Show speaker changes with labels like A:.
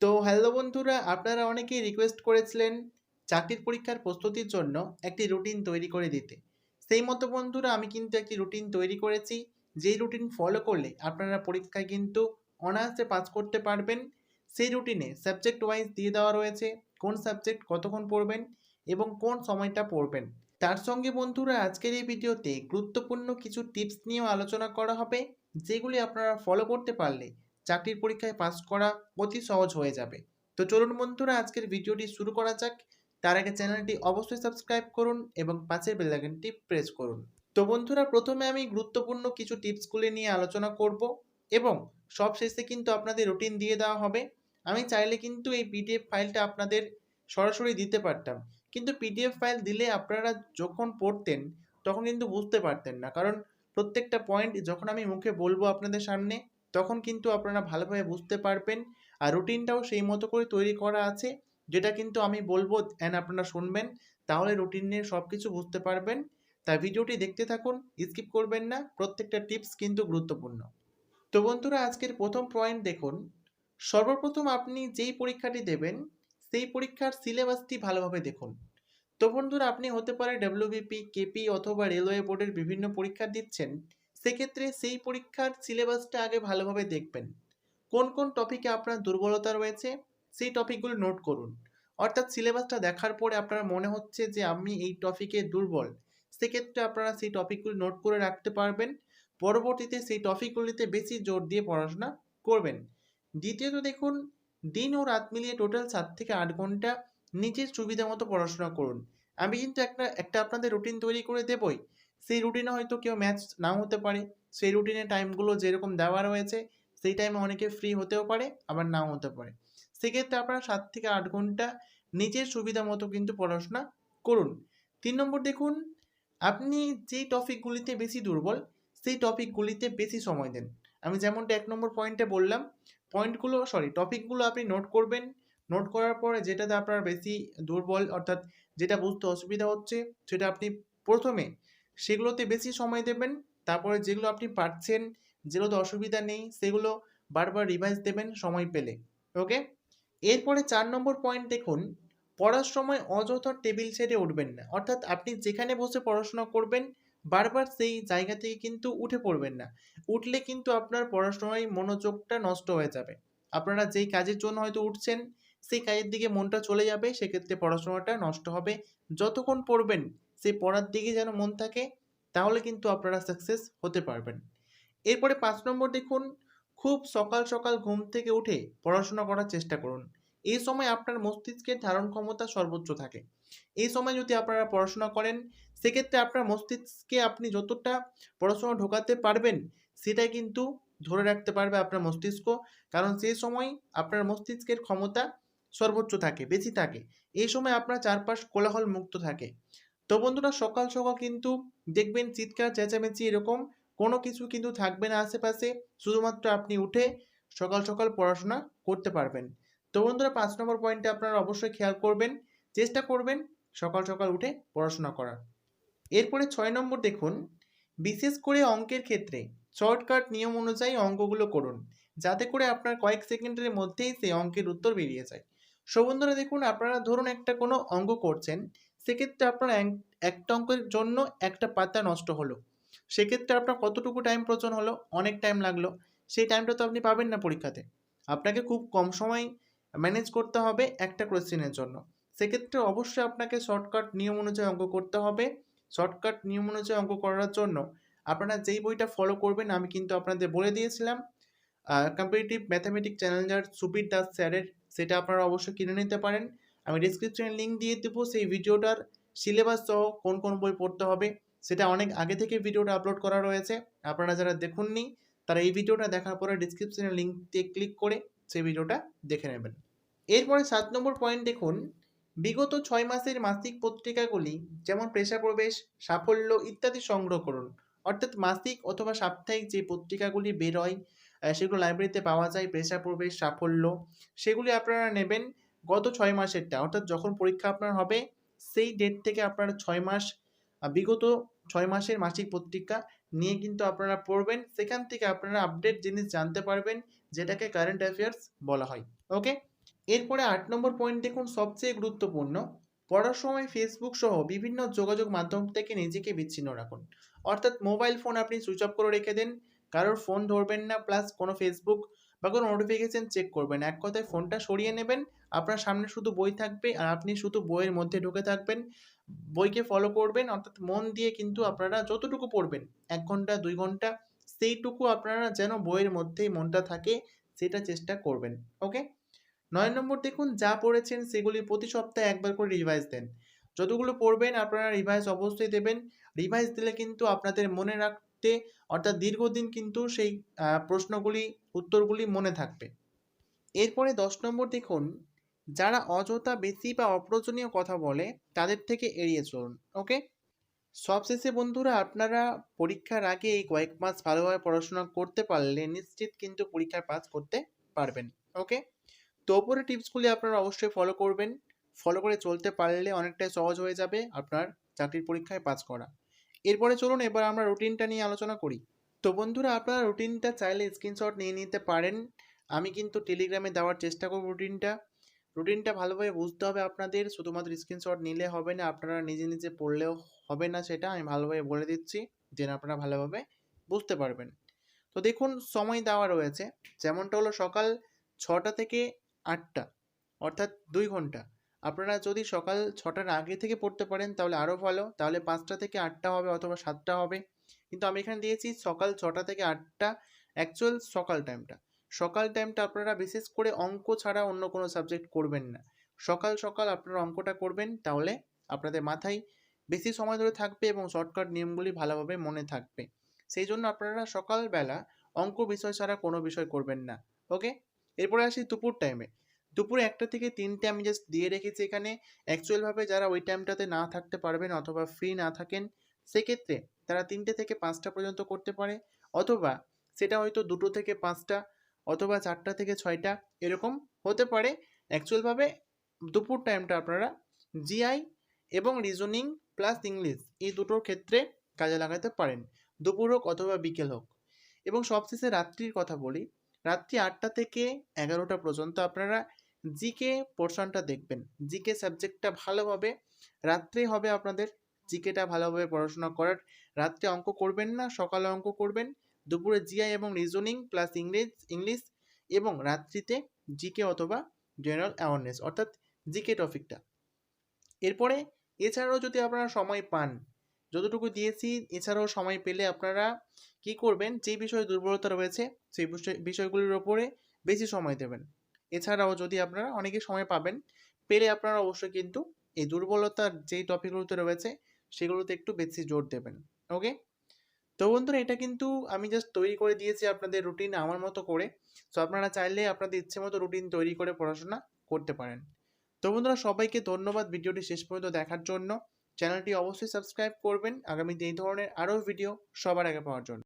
A: তো হ্যালো বন্ধুরা, আপনারা অনেকেই রিকোয়েস্ট করেছিলেন চাকরির পরীক্ষার প্রস্তুতির জন্য একটি রুটিন তৈরি করে দিতে। সেই মতো বন্ধুরা আমি কিন্তু একটি রুটিন তৈরি করেছি, যেই রুটিন ফলো করলে আপনারা পরীক্ষায় কিন্তু অনায়াসে পাস করতে পারবেন। সেই রুটিনে সাবজেক্ট ওয়াইজ দিয়ে দেওয়া রয়েছে কোন সাবজেক্ট কতক্ষণ পড়বেন এবং কোন সময়টা পড়বেন। তার সঙ্গে বন্ধুরা আজকের এই ভিডিওতে গুরুত্বপূর্ণ কিছু টিপস নিয়েও আলোচনা করা হবে, যেগুলি আপনারা ফলো করতে পারলে চাকরির পরীক্ষায় পাস করা অতি সহজ হয়ে যাবে। তো চলুন বন্ধুরা আজকের ভিডিওটি শুরু করা যাক। তার আগে চ্যানেলটি অবশ্যই সাবস্ক্রাইব করুন এবং পাশের বেল আইকনটি প্রেস করুন। তো বন্ধুরা প্রথমে আমি গুরুত্বপূর্ণ কিছু টিপসগুলি নিয়ে আলোচনা করব এবং সব শেষে কিন্তু আপনাদের রুটিন দিয়ে দেওয়া হবে। আমি চাইলে কিন্তু এই পিডিএফ ফাইলটা আপনাদের সরাসরি দিতে পারতাম, কিন্তু পিডিএফ ফাইল দিলে আপনারা যখন পড়তেন তখন কিন্তু বুঝতে পারতেন না, কারণ প্রত্যেকটা পয়েন্ট যখন আমি মুখে বলবো আপনাদের সামনে তখন কিন্তু আপনারা ভালোভাবে বুঝতে পারবেন। আর রুটিনটাও সেই মতো করে তৈরি করা আছে, যেটা কিন্তু আমি বলবো অ্যান্ড আপনারা শুনবেন, তাহলে রুটিনের সব কিছু বুঝতে পারবেন। তাই ভিডিওটি দেখতে থাকুন, স্কিপ করবেন না, প্রত্যেকটা টিপস কিন্তু গুরুত্বপূর্ণ। তো বন্ধুরা আজকের প্রথম পয়েন্ট দেখুন। সর্বপ্রথম আপনি যেই পরীক্ষাটি দেবেন সেই পরীক্ষার সিলেবাসটি ভালোভাবে দেখুন। তো বন্ধুরা আপনি হতে পারে ডব্লিউবিপি, কেপি অথবা রেলওয়ে বোর্ডের বিভিন্ন পরীক্ষা দিচ্ছেন, সেক্ষেত্রে সেই পরীক্ষার সিলেবাসটা আগে ভালোভাবে দেখবেন। কোন কোন টপিকে আপনার দুর্বলতা রয়েছে সেই টপিকগুলো নোট করুন। অর্থাৎ সিলেবাসটা দেখার পরে আপনার মনে হচ্ছে যে আমি এই টপিকে দুর্বল, সেক্ষেত্রে আপনারা সেই টপিকগুলি নোট করে রাখতে পারবেন। পরবর্তীতে সেই টপিকগুলিতে বেশি জোর দিয়ে পড়াশোনা করবেন। দ্বিতীয়ত দেখুন, দিন ও রাত মিলিয়ে টোটাল 7 থেকে 8 ঘন্টা নিজের সুবিধা মতো পড়াশোনা করুন। আমি কিন্তু একটা আপনাদের রুটিন তৈরি করে দেবই। সেই রুটিনে হয়তো কেউ ম্যাচ নাও হতে পারে, সেই রুটিনের টাইমগুলো যেরকম দেওয়া রয়েছে সেই টাইমে অনেকে ফ্রি হতেও পারে আবার নাও হতে পারে। সেক্ষেত্রে আপনারা 7 থেকে 8 ঘন্টা নিজের সুবিধা মতো কিন্তু পড়াশোনা করুন। 3 নম্বর দেখুন, আপনি যেই টপিকগুলিতে বেশি দুর্বল সেই টপিকগুলিতে বেশি সময় দেন। আমি যেমনটা 1 নম্বর পয়েন্টে বললাম, টপিকগুলো আপনি নোট করবেন। নোট করার পরে যেটাতে আপনার বেশি দুর্বল, অর্থাৎ যেটা বুঝতে অসুবিধা হচ্ছে সেটা আপনি প্রথমে সেগুলোতে বেশি সময় দেবেন। তারপরে যেগুলো আপনি পারছেন, যেগুলোতে অসুবিধা নেই, সেগুলো বারবার রিভাইজ দেবেন সময় পেলে। ওকে। এরপরে 4 নম্বর পয়েন্ট দেখুন, পড়ার সময় অযথা টেবিল ছেড়ে উঠবেন না। অর্থাৎ আপনি যেখানে বসে পড়াশোনা করবেন বারবার সেই জায়গা থেকে কিন্তু উঠে পড়বেন না। উঠলে কিন্তু আপনার পড়াশোনায় মনোযোগটা নষ্ট হয়ে যাবে। আপনারা যেই কাজের জন্য হয়তো উঠছেন সেই কাজের দিকে মনটা চলে যাবে, সেক্ষেত্রে পড়াশোনাটা নষ্ট হবে। যতক্ষণ পড়বেন সেই পড়ার দিকে যেন মন থাকে, তাহলে কিন্তু আপনারা সাকসেস হতে পারবেন। এরপরে 5 নম্বর দেখুন, খুব সকাল সকাল ঘুম থেকে উঠে পড়াশোনা করার চেষ্টা করুন। এই সময় আপনার মস্তিষ্কের ধারণ ক্ষমতা সর্বোচ্চ থাকে। এই সময় যদি আপনারা পড়াশোনা করেন সেক্ষেত্রে আপনার মস্তিষ্কে আপনি যতটা পড়াশোনা ঢোকাতে পারবেন সেটাই কিন্তু ধরে রাখতে পারবে আপনার মস্তিষ্ক, কারণ সেই সময় আপনার মস্তিষ্কের ক্ষমতা সর্বোচ্চ থাকে, বেশি থাকে। এই সময় আপনার চারপাশ কোলাহল মুক্ত থাকে। তো বন্ধুরা সকাল সকাল কিন্তু দেখবেন চিৎকার চেঁচামেচি এরকম কোনো কিছু কিন্তু থাকবে না আশেপাশে, শুধুমাত্র আপনি উঠে সকাল সকাল পড়াশোনা করতে পারবেন। তো বন্ধুরা 5 নম্বর পয়েন্টে আপনারা অবশ্যই খেয়াল করবেন, চেষ্টা করবেন সকাল সকাল উঠে পড়াশোনা করার। এরপরে 6 নম্বর দেখুন, বিশেষ করে অঙ্কের ক্ষেত্রে শর্টকাট নিয়ম অনুযায়ী অঙ্কগুলো করুন, যাতে করে আপনার কয়েক সেকেন্ডের মধ্যেই সেই অঙ্কের উত্তর বেরিয়ে যায়। সো বন্ধুরা দেখুন, আপনারা ধরুন একটা কোনো অঙ্ক করছেন, সেক্ষেত্রে আপনার একটা অঙ্কের জন্য একটা পাতা নষ্ট হলো, সেক্ষেত্রে আপনার কতটুকু টাইম প্রয়োজন হলো, অনেক টাইম লাগলো। সেই টাইমটা তো আপনি পাবেন না পরীক্ষাতে। আপনাকে খুব কম সময় ম্যানেজ করতে হবে একটা কোয়েশ্চেনের জন্য। সেক্ষেত্রে অবশ্যই আপনাকে শর্টকাট নিয়ম অনুযায়ী অঙ্ক করতে হবে। শর্টকাট নিয়ম অনুযায়ী অঙ্ক করার জন্য আপনারা যেই বইটা ফলো করবেন আমি কিন্তু আপনাদের বলে দিয়েছিলাম, competitive mathematics Challenger Subir Das স্যারের, সেটা আপনারা অবশ্যই কিনে নিতে পারেন। আমি ডিসক্রিপশনে লিঙ্ক দিয়ে দেবো সেই ভিডিওটার সিলেবাস সহ কোন কোন বই পড়তে হবে, সেটা অনেক আগে থেকে ভিডিওটা আপলোড করা রয়েছে। আপনারা যারা দেখুননি তারা এই ভিডিওটা দেখার পরে ডিসক্রিপশনে লিঙ্কতে ক্লিক করে সেই ভিডিওটা দেখে নেবেন। এরপরে 7 নম্বর পয়েন্ট দেখুন, বিগত 6 মাসের মাসিক পত্রিকাগুলি যেমন পেশা প্রবেশ, সাফল্য ইত্যাদি সংগ্রহ করুন। অর্থাৎ মাসিক অথবা সাপ্তাহিক যে পত্রিকাগুলি বের হয় সেগুলো লাইব্রেরিতে পাওয়া যায়, পেশা প্রবেশ, সাফল্য, সেগুলি আপনারা নেবেন গত 6 মাসেরটা। অর্থাৎ যখন পরীক্ষা আপনার হবে সেই ডেট থেকে আপনারা 6 মাস, বিগত 6 মাসের মাসিক পত্রিকা নিয়ে কিন্তু আপনারা পড়বেন। সেখান থেকে আপনারা আপডেট জিনিস জানতে পারবেন, যেটাকে কারেন্ট অ্যাফেয়ার্স বলা হয়। ওকে। এরপরে ৮ নম্বর পয়েন্ট দেখুন, সবচেয়ে গুরুত্বপূর্ণ, পড়ার সময় ফেসবুক সহ বিভিন্ন যোগাযোগ মাধ্যম থেকে নিজেকে বিচ্ছিন্ন রাখুন। অর্থাৎ মোবাইল ফোন আপনি সুইচ অফ করে রেখে দেন, কারোর ফোন ধরবেন না, প্লাস কোনো ফেসবুক বা কোনো নোটিফিকেশন চেক করবেন না। এক কথায় ফোনটা সরিয়ে নেবেন, আপনার সামনে শুধু বই থাকবে আর আপনি শুধু বইয়ের মধ্যে ঢুকে থাকবেন, বইকে ফলো করবেন। অর্থাৎ মন দিয়ে কিন্তু আপনারা যতটুকু পড়বেন ১ ঘন্টা ২ ঘন্টা, সেইটুকু আপনারা যেন বইয়ের মধ্যেই মনটা থাকে সেটা চেষ্টা করবেন। ওকে? ৯ নম্বর দেখুন, যা পড়েছেন সেগুলি প্রতি সপ্তাহে একবার করে রিভাইজ দেন। যতগুলো পড়বেন আপনারা রিভাইজ অবশ্যই দেবেন। রিভাইজ দিলে কিন্তু আপনাদের মনে রাখতে, অর্থাৎ দীর্ঘদিন কিন্তু সেই প্রশ্নগুলি, উত্তরগুলি মনে থাকবে। এরপরে ১০ নম্বর দেখুন, যারা অযথা বেশি বা অপ্রয়োজনীয় কথা বলে তাদের থেকে এড়িয়ে চলুন। ওকে? সবশেষে বন্ধুরা, আপনারা পরীক্ষার আগে এই কয়েক মাস ভালোভাবে পড়াশোনা করতে পারলে নিশ্চিত কিন্তু পরীক্ষায় পাস করতে পারবেন। ওকে? তো ওপরের টিপসগুলি আপনারা অবশ্যই ফলো করবেন। ফলো করে চলতে পারলে অনেকটাই সহজ হয়ে যাবে আপনার চাকরির পরীক্ষায় পাস করা। এরপরে চলুন এবার আমরা রুটিনটা নিয়ে আলোচনা করি। তো বন্ধুরা, আপনারা রুটিনটা চাইলে স্ক্রিনশট নিয়ে নিতে পারেন। আমি কিন্তু টেলিগ্রামে দেওয়ার চেষ্টা করব রুটিনটা ভালোভাবে বুঝতে হবে আপনাদের, শুধুমাত্র স্ক্রিনশট নিলে হবে না, আপনারা নিজে নিজে পড়লেও হবে না, সেটা আমি ভালোভাবে বলে দিচ্ছি যেন আপনারা ভালোভাবে বুঝতে পারবেন। তো দেখুন, সময় দেওয়া রয়েছে, যেমনটা হলো সকাল ৬টা থেকে ৮টা, অর্থাৎ ২ ঘন্টা। আপনারা যদি সকাল ৬টার আগে থেকে পড়তে পারেন তাহলে আরও ভালো, তাহলে ৫টা থেকে ৮টা হবে অথবা ৭টা হবে। কিন্তু আমি এখানে দিয়েছি সকাল ৬টা থেকে ৮টা, অ্যাকচুয়াল সকাল টাইমটা আপনারা বিশেষ করে অঙ্ক ছাড়া অন্য কোনো সাবজেক্ট করবেন না। সকাল আপনারা অঙ্কটা করবেন, তাহলে আপনাদের মাথায় বেশি সময় ধরে থাকবে এবং শর্টকাট নিয়মগুলি ভালোভাবে মনে থাকবে। সেই জন্য আপনারা সকালবেলা অঙ্ক বিষয় ছাড়া কোনো বিষয় করবেন না। ওকে? এরপরে আসি দুপুর টাইমে। দুপুরে ১টা থেকে ৩টে আমি জাস্ট দিয়ে রেখেছি এখানে। অ্যাকচুয়ালভাবে যারা ওই টাইমটাতে না থাকতে পারবেন অথবা ফ্রি না থাকেন, সেক্ষেত্রে তারা ৩টে থেকে ৫টা পর্যন্ত করতে পারে, অথবা সেটা হয়তো ২টো থেকে ৫টা, অথবা ৪টা থেকে ৬টা, এরকম হতে পারে। অ্যাকচুয়ালভাবে দুপুর টাইমটা আপনারা জিআই এবং রিজনিং প্লাস ইংলিশ এই দুটোর ক্ষেত্রে কাজে লাগাতে পারেন, দুপুর হোক অথবা বিকেল হোক। এবং সবশেষে রাত্রির কথা বলি, রাত্রি ৮টা থেকে ১১টা পর্যন্ত আপনারা জিকে পোর্শনটা দেখবেন। জিকে সাবজেক্টটা ভালোভাবে রাত্রে হবে আপনাদের, জিকেটা ভালোভাবে পড়াশোনা করার। রাত্রে অঙ্ক করবেন না, সকালে অঙ্ক করবেন। দুপুরে জিআই এবং রিজনিং প্লাস ইংলিশ, এবং রাত্রিতে জিকে অথবা জেনারেল অ্যাওয়ারনেস, অর্থাৎ জিকে টপিকটা। এরপরে এছাড়াও যদি আপনারা সময় পান, যতটুকু দিয়েছি, এছাড়াও সময় পেলে আপনারা কি করবেন, যে বিষয়ে দুর্বলতা রয়েছে সেই বিষয়গুলির ওপরে বেশি সময় দেবেন। এছাড়াও যদি আপনারা অনেকে সময় পাবেন, পেলে আপনারা অবশ্যই কিন্তু এই দুর্বলতার যেই টপিকগুলোতে রয়েছে সেগুলোতে একটু বেশি জোর দেবেন। ওকে? তো বন্ধুরা, এটা কিন্তু আমি জাস্ট তৈরি করে দিয়েছি আপনাদের রুটিন আমার মতো করে। সো আপনারা চাইলে আপনাদের ইচ্ছে মতো রুটিন তৈরি করে পড়াশোনা করতে পারেন। তো বন্ধুরা, সবাইকে ধন্যবাদ ভিডিওটি শেষ পর্যন্ত দেখার জন্য। চ্যানেলটি অবশ্যই সাবস্ক্রাইব করবেন আগামীতে এই ধরনের আরও ভিডিও সবার আগে পাওয়ার জন্য।